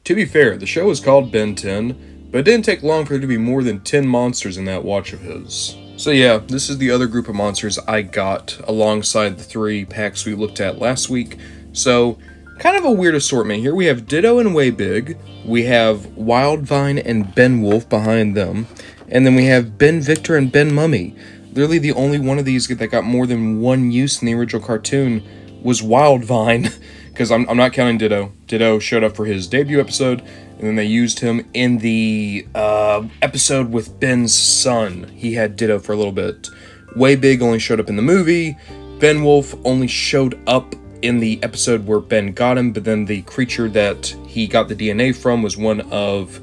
To be fair, the show was called Ben 10, but it didn't take long for there to be more than 10 monsters in that watch of his. So yeah, this is the other group of monsters I got alongside the 3 packs we looked at last week. So, kind of a weird assortment here. We have Ditto and Waybig, we have Wildvine and Benwolf behind them, and then we have Ben Victor and Ben Mummy. Literally the only one of these that got more than one use in the original cartoon was Wildvine, because I'm not counting Ditto. Ditto showed up for his debut episode, and then they used him in the episode with Ben's son. He had Ditto for a little bit. Waybig only showed up in the movie. Benwolf only showed up in the episode where Ben got him, but then the creature that he got the DNA from was one of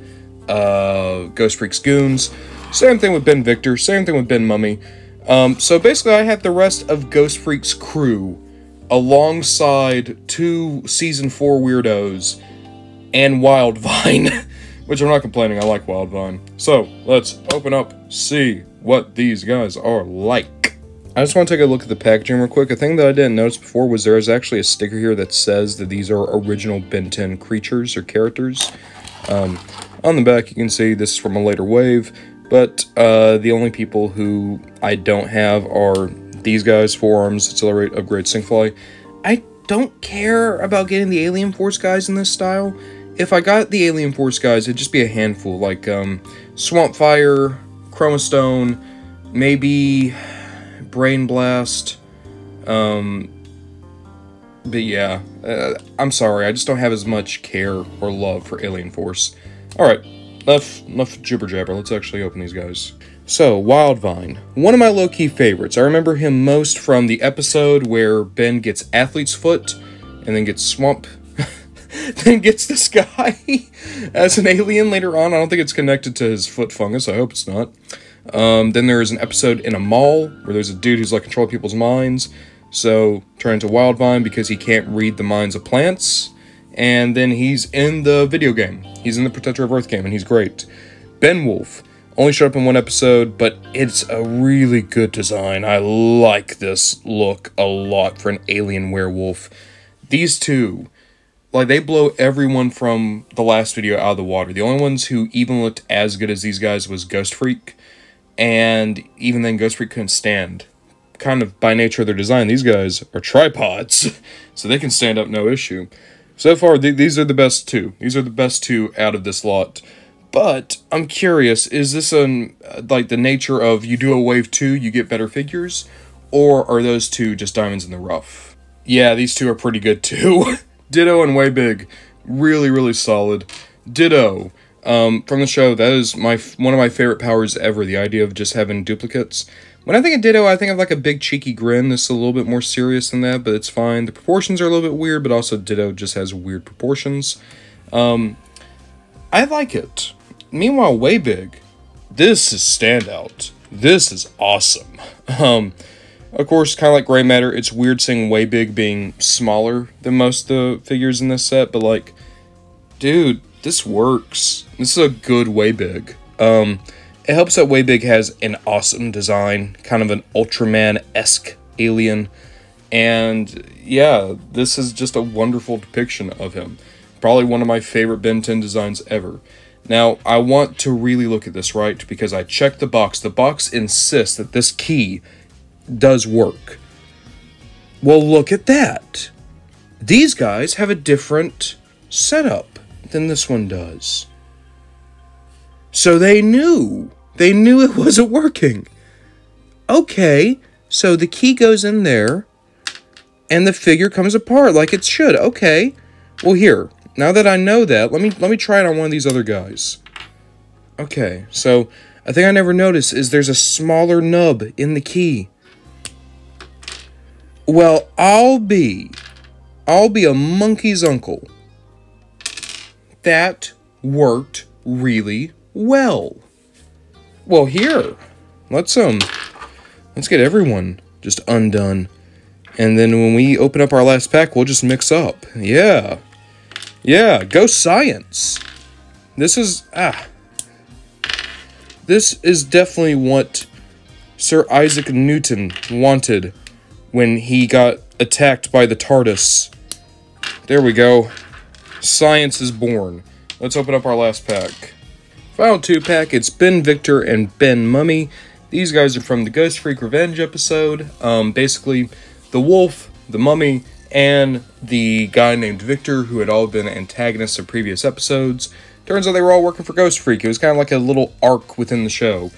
Ghost Freak's goons. Same thing with Ben Victor, same thing with Ben Mummy. So basically I had the rest of Ghost Freak's crew alongside 2 Season 4 weirdos and Wildvine, which I'm not complaining, I like Wildvine. So, let's open up, see what these guys are like. I just want to take a look at the packaging real quick. A thing that I didn't notice before was there is actually a sticker here that says that these are original Ben 10 creatures or characters. On the back you can see this is from a later wave, but the only people who I don't have are these guys, Forearms, Accelerate, Upgrade, Sinkfly. I don't care about getting the Alien Force guys in this style. If I got the Alien Force guys, it'd just be a handful, like Swamp Fire, Chromastone, maybe Brain Blast. But yeah, I'm sorry, I just don't have as much care or love for Alien Force. Alright, enough jibber jabber, let's actually open these guys. So, Wildvine, one of my low-key favorites. I remember him most from the episode where Ben gets Athlete's Foot, and then gets Swamp, then gets this guy as an alien later on. I don't think it's connected to his foot fungus, I hope it's not. Then there is an episode in a mall, where there's a dude who's like controlling people's minds, so turn into Wildvine because he can't read the minds of plants. And then he's in the video game. He's in the Protector of Earth game, and he's great. Benwolf only showed up in 1 episode, but it's a really good design. I like this look a lot for an alien werewolf. These two, like, they blow everyone from the last video out of the water. The only ones who even looked as good as these guys was Ghost Freak, and even then Ghost Freak couldn't stand. Kind of by nature of their design, these guys are tripods, so they can stand up no issue. So far, these are the best 2. These are the best 2 out of this lot. But, I'm curious, is this like the nature of you do a wave 2, you get better figures? Or are those 2 just diamonds in the rough? Yeah, these 2 are pretty good too. Ditto and Waybig, really, really solid. Ditto, from the show, that is one of my favorite powers ever, the idea of just having duplicates. When I think of Ditto, I think of like a big cheeky grin. This is a little bit more serious than that, but it's fine. The proportions are a little bit weird, but also Ditto just has weird proportions. I like it. Meanwhile, Waybig, this is standout. This is awesome. Of course, kind of like Gray Matter, it's weird seeing Waybig being smaller than most of the figures in this set, but like, dude, this works. This is a good Waybig. It helps that Waybig has an awesome design, kind of an Ultraman-esque alien, and yeah, this is just a wonderful depiction of him. Probably one of my favorite Ben 10 designs ever. Now, I want to really look at this, right, because I checked the box. The box insists that this key does work. Well, look at that. These guys have a different setup than this one does. So they knew it wasn't working. Okay, so the key goes in there, and the figure comes apart like it should. Okay, well here, now that I know that, let me try it on one of these other guys. Okay, so a thing I never noticed is there's a smaller nub in the key. Well, I'll be a monkey's uncle. That worked really well. Well, here, let's get everyone just undone. And then when we open up our last pack, we'll just mix up. Yeah. Yeah, go science. This is definitely what Sir Isaac Newton wanted when he got attacked by the TARDIS. There we go. Science is born. let's open up our last pack. Final 2-pack, it's Ben Victor and Ben Mummy. These guys are from the Ghost Freak Revenge episode. Basically, the wolf, the mummy, and the guy named Victor, who had all been antagonists of previous episodes. Turns out they were all working for Ghost Freak. It was kind of like a little arc within the show.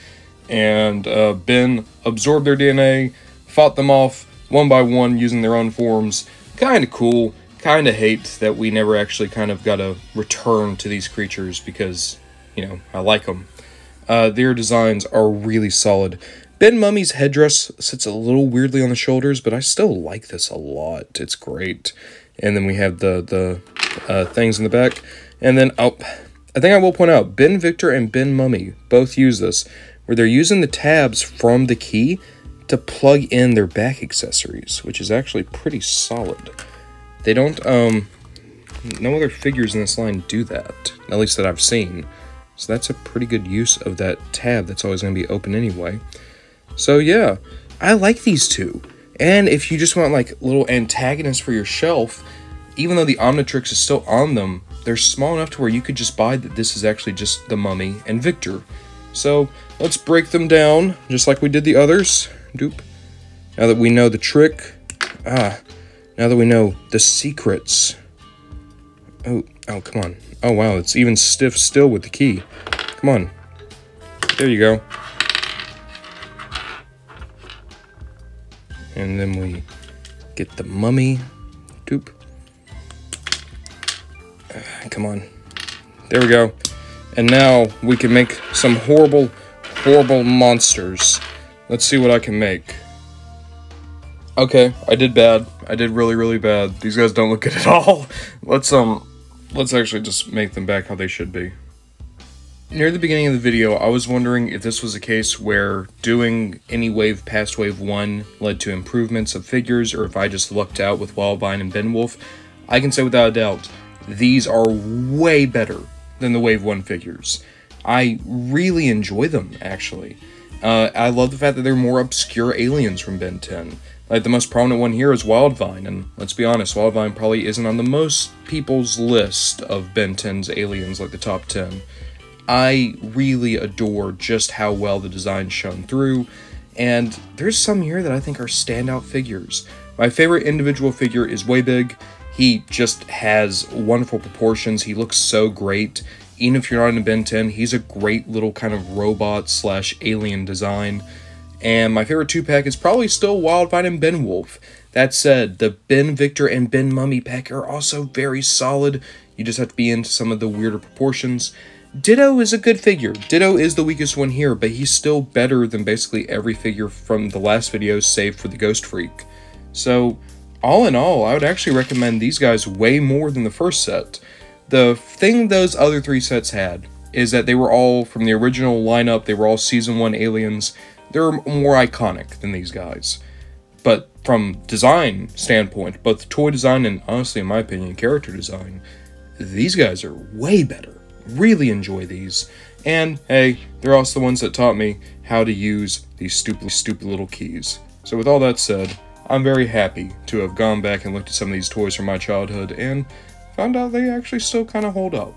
And Ben absorbed their DNA, fought them off one by one using their own forms. Kind of cool. Kind of hate that we never actually kind of got a return to these creatures because, you know, I like them. Their designs are really solid. Ben Mummy's headdress sits a little weirdly on the shoulders, but I still like this a lot. It's great. And then we have the things in the back. And then, I think I will point out, Ben Victor and Ben Mummy both use this, where they're using the tabs from the key to plug in their back accessories, which is actually pretty solid. They don't, no other figures in this line do that, at least that I've seen. So that's a pretty good use of that tab that's always going to be open anyway. So yeah, I like these two. And if you just want like little antagonists for your shelf, even though the Omnitrix is still on them, they're small enough to where you could just buy that this is actually just the Mummy and Victor. So let's break them down, just like we did the others. Doop. Now that we know the trick, now that we know the secrets. Oh, come on. Oh, wow, it's even stiff still with the key. Come on. There you go. And then we get the Mummy. Doop. Come on. There we go. And now we can make some horrible, horrible monsters. Let's see what I can make. Okay, I did bad. I did really, really bad. These guys don't look good at all. Let's actually just make them back how they should be. Near the beginning of the video, I was wondering if this was a case where doing any wave past wave 1 led to improvements of figures, or if I just lucked out with Wildvine and Benwolf. I can say without a doubt, these are way better than the wave 1 figures. I really enjoy them, actually. I love the fact that they're more obscure aliens from Ben 10. Like, the most prominent one here is Wildvine, and let's be honest, Wildvine probably isn't on the most people's list of Ben 10's aliens, like the top 10. I really adore just how well the design's shown through, and there's some here that I think are standout figures. My favorite individual figure is Waybig. He just has wonderful proportions, he looks so great. Even if you're not into Ben 10, he's a great little kind of robot/alien design. And my favorite 2-pack is probably still Wildvine and Benwolf. That said, the Ben Victor and Ben Mummy pack are also very solid. You just have to be into some of the weirder proportions. Ditto is a good figure. Ditto is the weakest one here, but he's still better than basically every figure from the last video, save for the Ghost Freak. So, all in all, I would actually recommend these guys way more than the first set. The thing those other 3 sets had is that they were all from the original lineup, they were all Season 1 aliens. They're more iconic than these guys. But from design standpoint, both toy design and, honestly, in my opinion, character design, these guys are way better. Really enjoy these. And, hey, they're also the ones that taught me how to use these stupid little keys. So with all that said, I'm very happy to have gone back and looked at some of these toys from my childhood and found out they actually still kind of hold up.